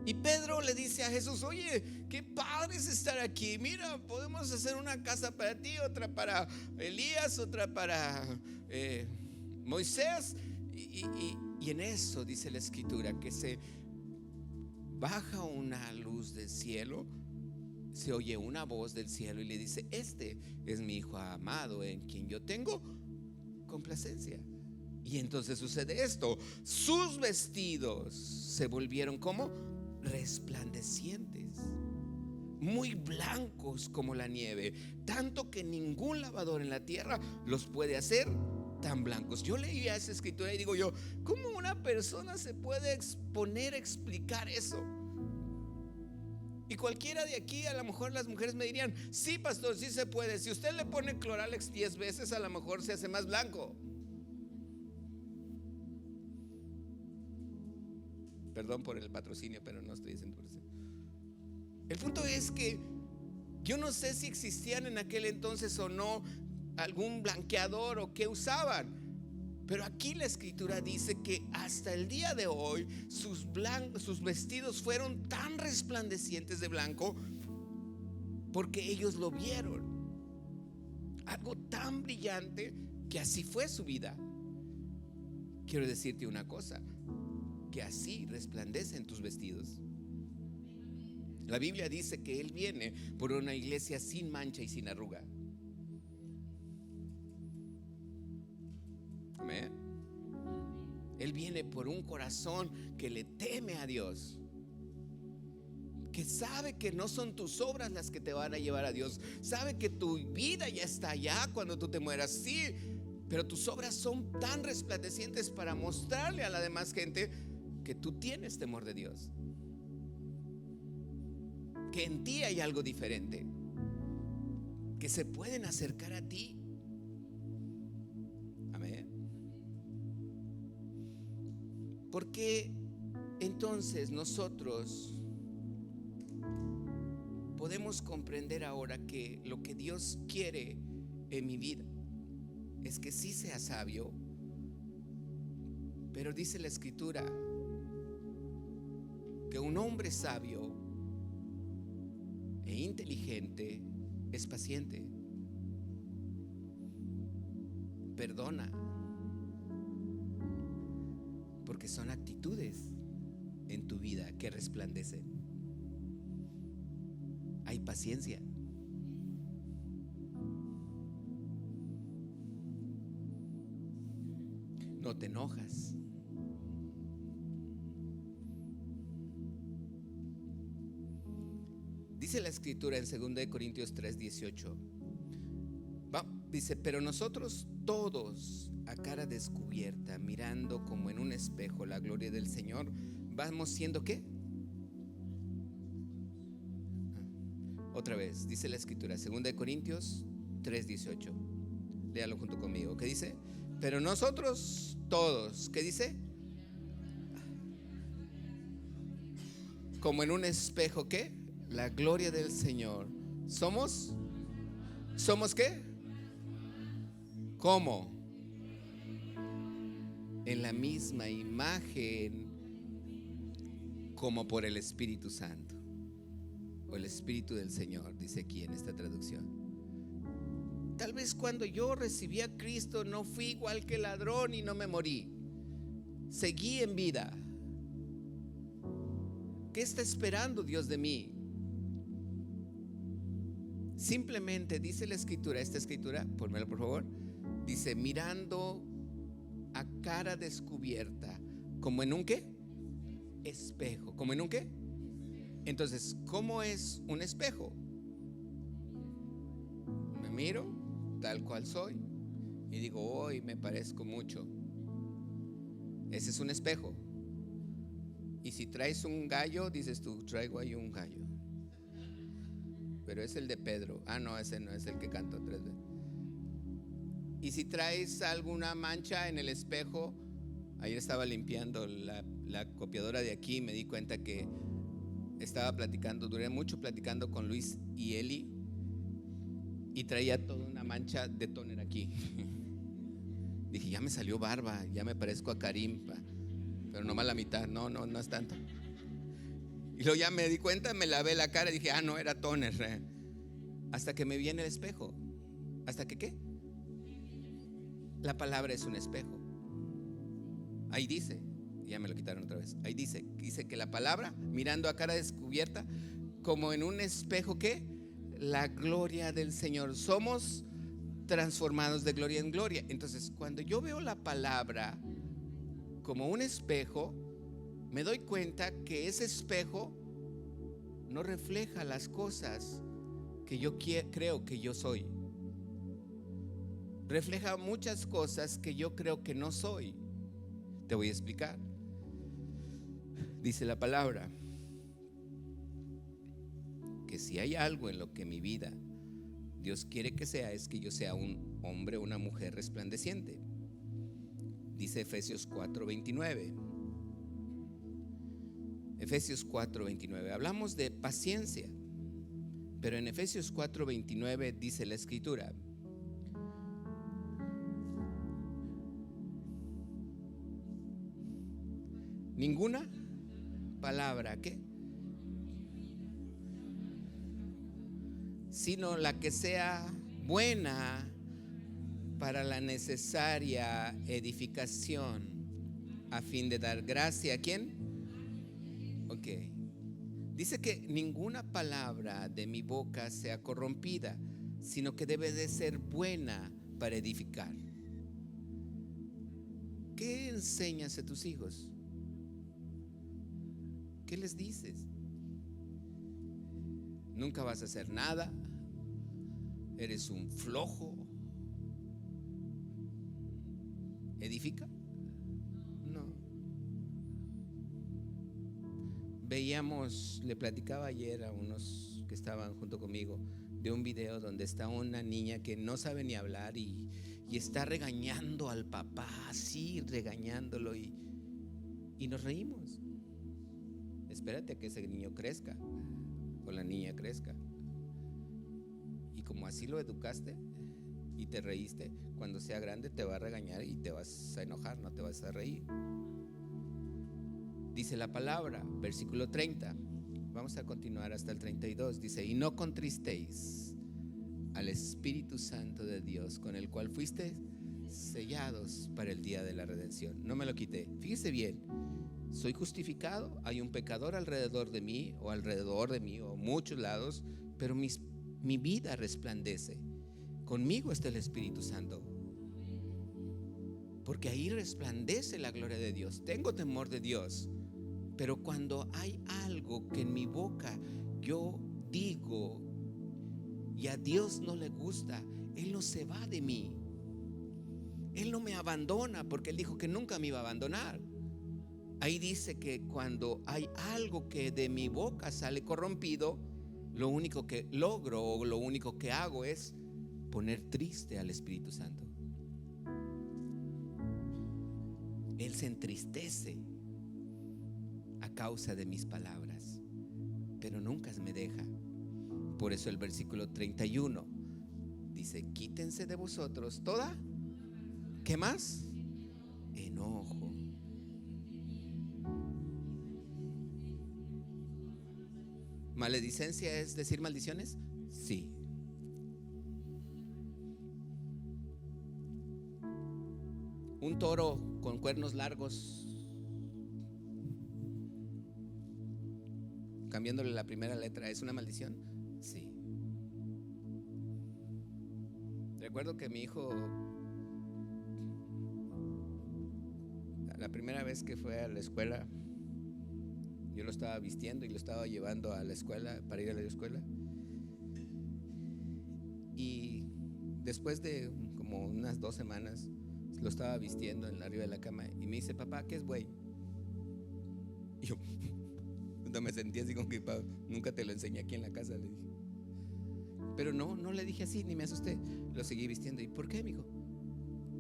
Y Pedro le dice a Jesús: oye, qué padre es estar aquí. Mira, podemos hacer una casa para ti, otra para Elías, otra para Moisés. Y en eso dice la escritura que se baja una luz del cielo, se oye una voz del cielo y le dice: este es mi hijo amado en quien yo tengo complacencia. Y entonces sucede esto: sus vestidos se volvieron como resplandecientes, muy blancos como la nieve, tanto que ningún lavador en la tierra los puede hacer tan blancos. Yo leía esa escritura y digo yo, ¿cómo una persona se puede exponer a explicar eso? Y cualquiera de aquí, a lo mejor las mujeres me dirían: sí, pastor, sí se puede. Si usted le pone Cloralex 10 veces, a lo mejor se hace más blanco. Perdón por el patrocinio, pero no estoy diciendo por eso. El punto es que yo no sé si existían en aquel entonces o no algún blanqueador o qué usaban, pero aquí la escritura dice que hasta el día de hoy sus vestidos fueron tan resplandecientes de blanco porque ellos lo vieron, algo tan brillante que así fue su vida. Quiero decirte una cosa, que así resplandecen tus vestidos. La Biblia dice que Él viene por una iglesia sin mancha y sin arruga. Amén. Él viene por un corazón que le teme a Dios, que sabe que no son tus obras las que te van a llevar a Dios, sabe que tu vida ya está allá cuando tú te mueras, sí, pero tus obras son tan resplandecientes para mostrarle a la demás gente que tú tienes temor de Dios, que en ti hay algo diferente, que se pueden acercar a ti. Amén. Porque entonces nosotros podemos comprender ahora que lo que Dios quiere en mi vida es que sí sea sabio, pero dice la Escritura que un hombre sabio e inteligente es paciente, perdona, porque son actitudes en tu vida que resplandecen. Hay paciencia. No te enojas. Dice la Escritura en 2 Corintios 3:18. Dice, pero nosotros todos a cara descubierta, mirando como en un espejo la gloria del Señor, vamos siendo ¿qué? Otra vez, dice la Escritura, 2 Corintios 3:18. Léalo junto conmigo. ¿Qué dice? Pero nosotros todos, ¿qué dice? Como en un espejo, ¿qué? La gloria del Señor. ¿Somos qué? ¿Cómo? En la misma imagen como por el Espíritu Santo, o el Espíritu del Señor, dice aquí en esta traducción. Tal vez cuando yo recibí a Cristo no fui igual que ladrón y no me morí. Seguí en vida. ¿Qué está esperando Dios de mí? Simplemente dice la Escritura, esta Escritura, pónmela por favor, dice mirando a cara descubierta, como en un ¿qué? Espejo. ¿Como en un qué? Entonces, ¿cómo es un espejo? Me miro tal cual soy y digo, hoy me parezco mucho. Ese es un espejo. Y si traes un gallo, dices tú, traigo ahí un gallo. Pero es el de Pedro. Ah, no, ese no es el que cantó 3 veces. Y si traes alguna mancha en el espejo, ayer estaba limpiando la copiadora de aquí y me di cuenta que estaba platicando, duré mucho platicando con Luis y Eli y traía toda una mancha de tóner aquí. Dije, ya me salió barba, ya me parezco a Karim, pero nomás la mitad, no es tanto. Y luego ya me di cuenta, me lavé la cara y dije, no, era tóner. Hasta que me vi en el espejo. ¿Hasta que qué? La palabra es un espejo. Ahí dice, ya me lo quitaron otra vez. Ahí dice que la palabra, mirando a cara descubierta, como en un espejo, ¿qué? La gloria del Señor. Somos transformados de gloria en gloria. Entonces, cuando yo veo la palabra como un espejo, me doy cuenta que ese espejo no refleja las cosas que yo creo que yo soy. Refleja muchas cosas que yo creo que no soy. Te voy a explicar. Dice la palabra que si hay algo en lo que mi vida Dios quiere que sea, es que yo sea un hombre o una mujer resplandeciente. Dice Efesios 4:29. Efesios 4:29. Hablamos de paciencia, pero en Efesios 4:29 dice la Escritura: ninguna palabra, ¿qué? Sino la que sea buena para la necesaria edificación, a fin de dar gracia ¿a quién? Ok. Dice que ninguna palabra de mi boca sea corrompida, sino que debe de ser buena para edificar. ¿Qué enseñas a tus hijos? ¿Qué les dices? Nunca vas a hacer nada. Eres un flojo. ¿Edifica? No. Veíamos, le platicaba ayer a unos que estaban junto conmigo de un video donde está una niña que no sabe ni hablar y está regañando al papá, así regañándolo, y nos reímos. Espérate a que ese niño crezca o la niña crezca. como así lo educaste y te reíste, cuando sea grande te va a regañar y te vas a enojar, no te vas a reír. Dice la palabra, versículo 30. Vamos a continuar hasta el 32. Dice: y no contristéis al Espíritu Santo de Dios, con el cual fuiste sellados para el día de la redención. No me lo quité. Fíjese bien, soy justificado, hay un pecador alrededor de mí o muchos lados, pero mi vida resplandece. Conmigo está el Espíritu Santo, porque ahí resplandece la gloria de Dios. Tengo temor de Dios, pero cuando hay algo que en mi boca yo digo y a Dios no le gusta, Él no se va de mí. Él no me abandona, porque Él dijo que nunca me iba a abandonar. Ahí dice que cuando hay algo que de mi boca sale corrompido, lo único que logro o lo único que hago es poner triste al Espíritu Santo. Él se entristece a causa de mis palabras, pero nunca me deja. Por eso el versículo 31 dice: quítense de vosotros toda, ¿qué más? Enojo. ¿Maledicencia es decir maldiciones? Sí. Un toro con cuernos largos, cambiándole la primera letra, ¿es una maldición? Sí. Recuerdo que mi hijo, la primera vez que fue a la escuela, yo lo estaba vistiendo y lo estaba llevando a la escuela para ir a la escuela. Y después de como unas 2 semanas lo estaba vistiendo en arriba de la cama y me dice: papá, ¿qué es buey? Y yo me sentí así como que: nunca te lo enseñé aquí en la casa, le dije. Pero no le dije así, ni me asusté. Lo seguí vistiendo. ¿Y por qué, mijo?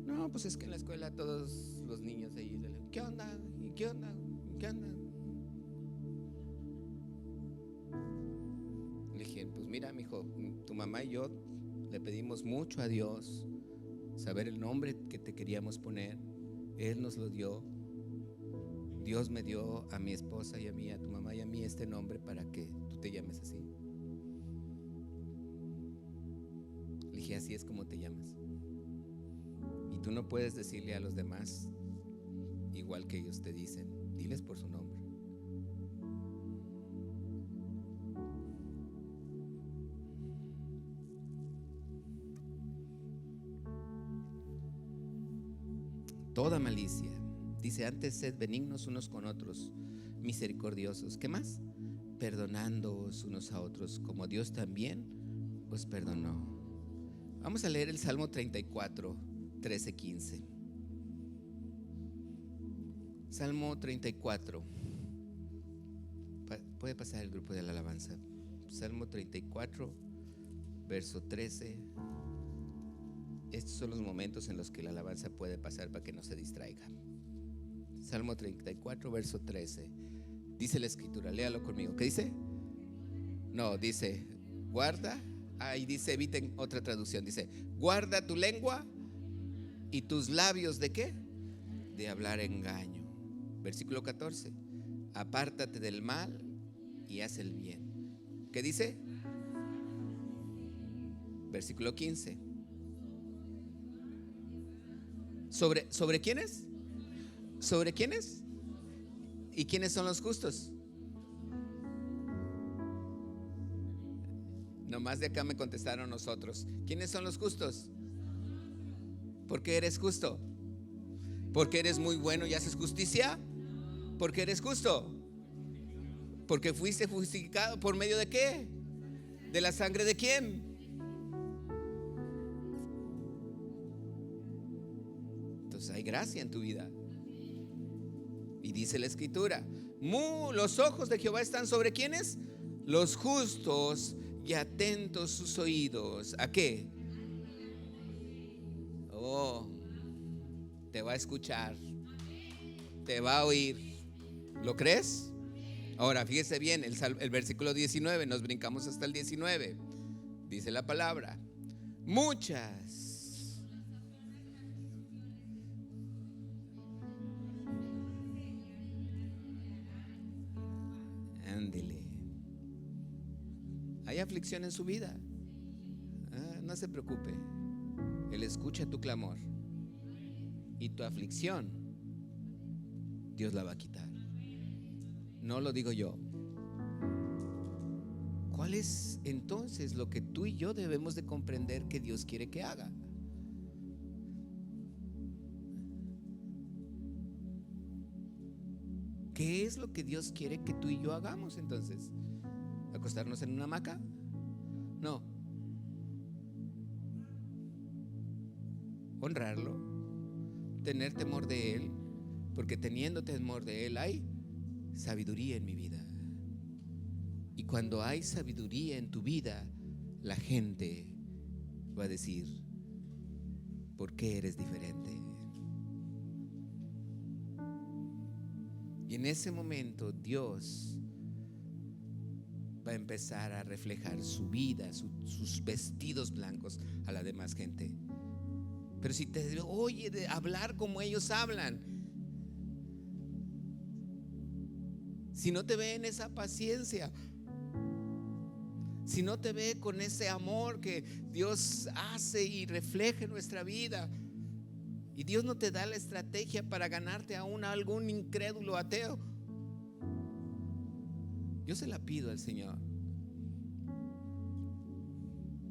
No, pues es que en la escuela todos los niños ahí, ¿qué onda? ¿Y qué onda? ¿Qué onda? Le dije: pues mira, mijo, tu mamá y yo le pedimos mucho a Dios saber el nombre que te queríamos poner. Él nos lo dio. Dios me dio a mi esposa y a mí, a tu mamá y a mí, este nombre para que tú te llames así. Le dije: así es como te llamas. Y tú no puedes decirle a los demás igual que ellos te dicen. Diles por su nombre. Toda malicia. Dice: antes sed benignos unos con otros, misericordiosos. ¿Qué más? Perdonándoos unos a otros, como Dios también os perdonó. Vamos a leer el Salmo 34, 13, 15. Salmo 34. Puede pasar el grupo de la alabanza. Salmo 34, verso 13. Estos son los momentos en los que la alabanza puede pasar para que no se distraiga. Salmo 34, verso 13. Dice la escritura, léalo conmigo. ¿Qué dice? No, dice: guarda. Ahí dice, eviten otra traducción. Dice: guarda tu lengua y tus labios, ¿de qué? De hablar engaño. Versículo 14. Apártate del mal y haz el bien. ¿Qué dice? Versículo 15. ¿Sobre quiénes? ¿Sobre quiénes? ¿Y quiénes son los justos? Nomás de acá me contestaron nosotros. ¿Quiénes son los justos? ¿Por qué eres justo? ¿Porque eres muy bueno y haces justicia? ¿Por qué eres justo? ¿Porque fuiste justificado por medio de qué? ¿De la sangre de quién? Entonces hay gracia en tu vida. Y dice la escritura: los ojos de Jehová están sobre ¿quiénes? Los justos, y atentos sus oídos. ¿A qué? Oh, te va a escuchar, te va a oír. ¿Lo crees? Ahora fíjese bien, el versículo 19, nos brincamos hasta el 19. Dice la palabra, muchas. Ándele. Hay aflicción en su vida. No se preocupe. Él escucha tu clamor. Y tu aflicción, Dios la va a quitar. No lo digo yo. ¿Cuál es entonces lo que tú y yo debemos de comprender que Dios quiere que haga? ¿Qué es lo que Dios quiere que tú y yo hagamos entonces? ¿Acostarnos en una hamaca? No. Honrarlo, tener temor de Él, porque teniendo temor de Él hay sabiduría en mi vida. Y cuando hay sabiduría en tu vida, la gente va a decir, ¿por qué eres diferente? Y en ese momento Dios va a empezar a reflejar su vida, sus vestidos blancos a la demás gente. Pero si te oye de hablar como ellos hablan, si no te ve en esa paciencia, si no te ve con ese amor que Dios hace y refleja en nuestra vida, y Dios no te da la estrategia para ganarte a algún incrédulo ateo, yo se la pido al Señor.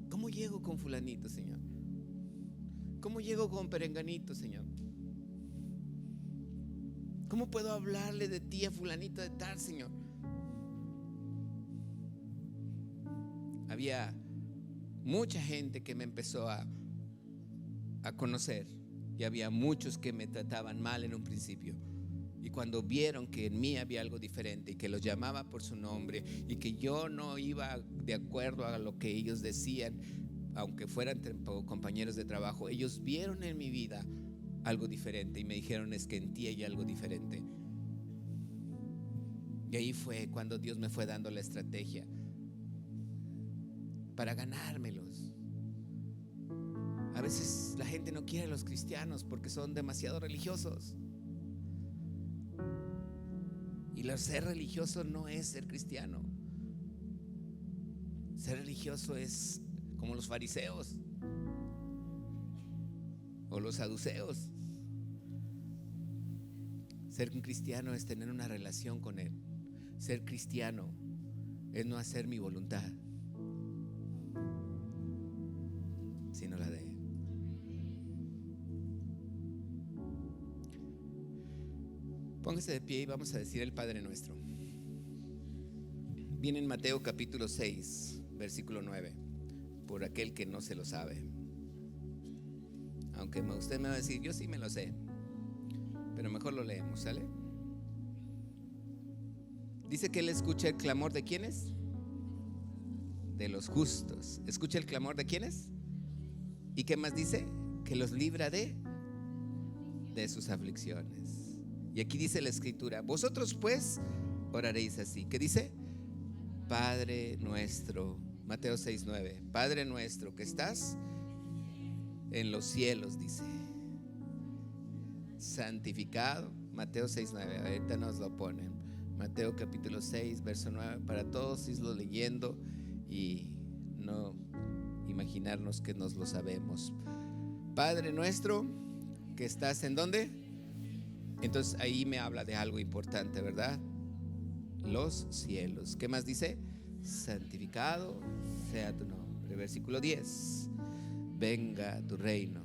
¿Cómo llego con fulanito, Señor? ¿Cómo llego con perenganito, Señor? ¿Cómo puedo hablarle de ti a fulanito de tal, Señor? Había mucha gente que me empezó a conocer, y había muchos que me trataban mal en un principio. Y cuando vieron que en mí había algo diferente y que los llamaba por su nombre y que yo no iba de acuerdo a lo que ellos decían, aunque fueran compañeros de trabajo, ellos vieron en mi vida algo diferente y me dijeron, es que en ti hay algo diferente. Y ahí fue cuando Dios me fue dando la estrategia para ganármelos. A veces la gente no quiere a los cristianos porque son demasiado religiosos. Y ser religioso no es ser cristiano. Ser religioso es como los fariseos o los saduceos. Ser un cristiano es tener una relación con Él. Ser cristiano es no hacer mi voluntad, sino la de Él. Póngase de pie y vamos a decir el Padre Nuestro. Viene en Mateo capítulo 6, versículo 9, por aquel que no se lo sabe. Aunque usted me va a decir, yo sí me lo sé, pero mejor lo leemos, ¿sale? Dice que Él escucha el clamor de ¿quiénes? De los justos. ¿Escucha el clamor de quiénes? ¿Y qué más dice? Que los libra de sus aflicciones. Y aquí dice la escritura, vosotros pues oraréis así. ¿Qué dice? Padre nuestro, Mateo 6:9, Padre nuestro que estás en los cielos, dice, santificado. Mateo 6:9, ahorita nos lo ponen. Mateo capítulo 6, verso 9, para todos irlo leyendo y no imaginarnos que nos lo sabemos. Padre nuestro que estás en ¿dónde? Entonces ahí me habla de algo importante, ¿verdad? Los cielos. ¿Qué más dice? Santificado sea tu nombre. Versículo 10. Venga tu reino.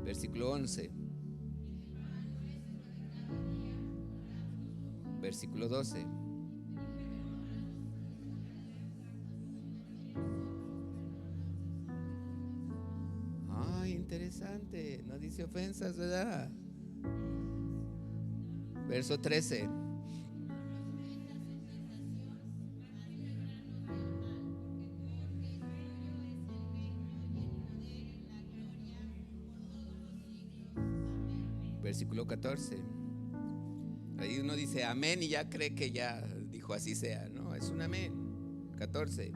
Versículo 11. Versículo 12. Interesante, no dice ofensas, ¿verdad? Verso 13. Versículo 14. Ahí uno dice amén y ya cree que ya dijo así sea. No, es un amén. 14.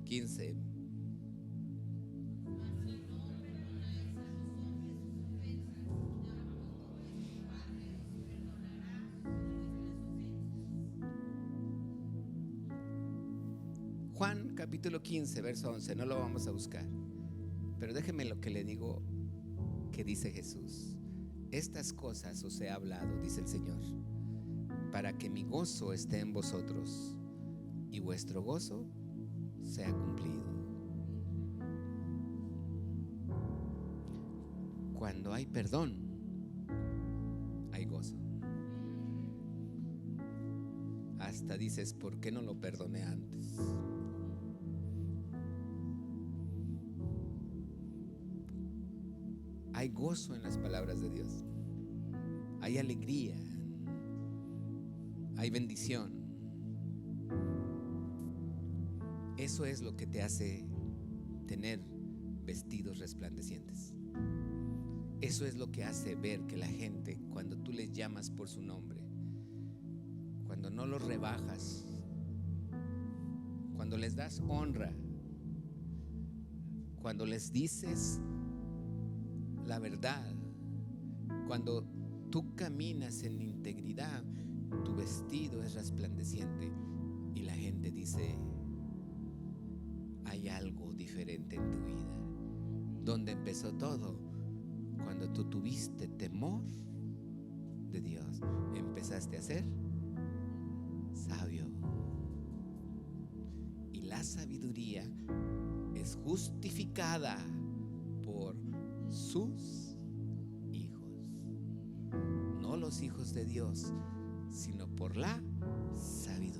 15. Juan capítulo 15, verso 11. No lo vamos a buscar, pero déjeme lo que le digo que dice Jesús. Estas cosas os he hablado, dice el Señor, para que mi gozo esté en vosotros y vuestro gozo sea cumplido. Cuando hay perdón, hay gozo. Hasta dices, ¿por qué no lo perdoné antes? Hay gozo en las palabras de Dios. Hay alegría. Hay bendición. Eso es lo que te hace tener vestidos resplandecientes. Eso es lo que hace ver que la gente, cuando tú les llamas por su nombre, cuando no los rebajas, cuando les das honra, cuando les dices la verdad, cuando tú caminas en integridad, tu vestido es resplandeciente y la gente dice, hay algo diferente en tu vida. ¿Dónde empezó todo? Cuando tú tuviste temor de Dios, empezaste a ser sabio. Y la sabiduría es justificada por sus hijos, no los hijos de Dios, sino por la sabiduría.